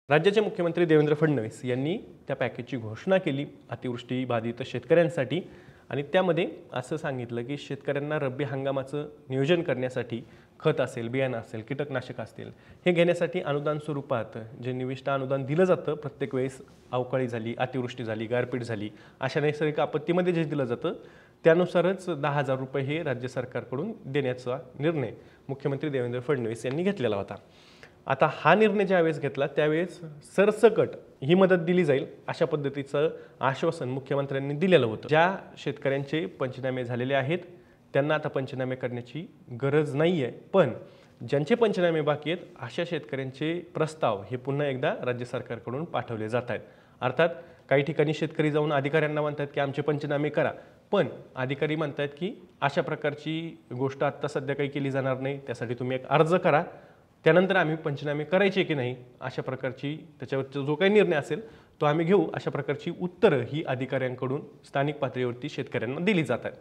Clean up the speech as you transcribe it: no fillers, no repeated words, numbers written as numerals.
राज्याचे मुख्यमंत्री देवेंद्र फडणवीस यांनी त्या पॅकेजची घोषणा केली अतिवृष्टी बाधित शेतकऱ्यांसाठी आणि त्यामध्ये असं सांगितलं की शेतकऱ्यांना रब्बी हंगामाचं नियोजन करण्यासाठी खत असेल, बियाणं असेल, कीटकनाशक असतील हे घेण्यासाठी अनुदान स्वरूपात जे निविष्ठा अनुदान दिलं जातं प्रत्येक वेळेस अवकाळी झाली, अतिवृष्टी झाली, गारपीट झाली अशा नैसर्गिक आपत्तीमध्ये जे दिलं जातं त्यानुसारच 10,000 रुपये हे राज्य सरकारकडून देण्याचा निर्णय मुख्यमंत्री देवेंद्र फडणवीस यांनी घेतलेला होता। आता हा निर्णय ज्यावेळेस घेतला त्यावेळेस सरसकट ही मदत दिली जाईल अशा पद्धतीचं आश्वासन मुख्यमंत्र्यांनी दिलेलं होतं। ज्या शेतकऱ्यांचे पंचनामे झालेले आहेत त्यांना आता पंचनामे करण्याची गरज नाही आहे, पण ज्यांचे पंचनामे बाकी आहेत अशा शेतकऱ्यांचे प्रस्ताव हे पुन्हा एकदा राज्य सरकारकडून पाठवले जात आहेत। अर्थात काही ठिकाणी शेतकरी जाऊन अधिकाऱ्यांना म्हणतात की आमचे पंचनामे करा, पण अधिकारी म्हणतात की अशा प्रकारची गोष्ट आत्ता सध्या काही केली जाणार नाही, त्यासाठी तुम्ही एक अर्ज करा, त्यानंतर आम्ही पंचनामे करायचे की नाही अशा प्रकारची त्याच्यावरचा जो काही निर्णय असेल तो आम्ही घेऊ अशा प्रकारची उत्तरं ही अधिकाऱ्यांकडून स्थानिक पातळीवरती शेतकऱ्यांना दिली जातात।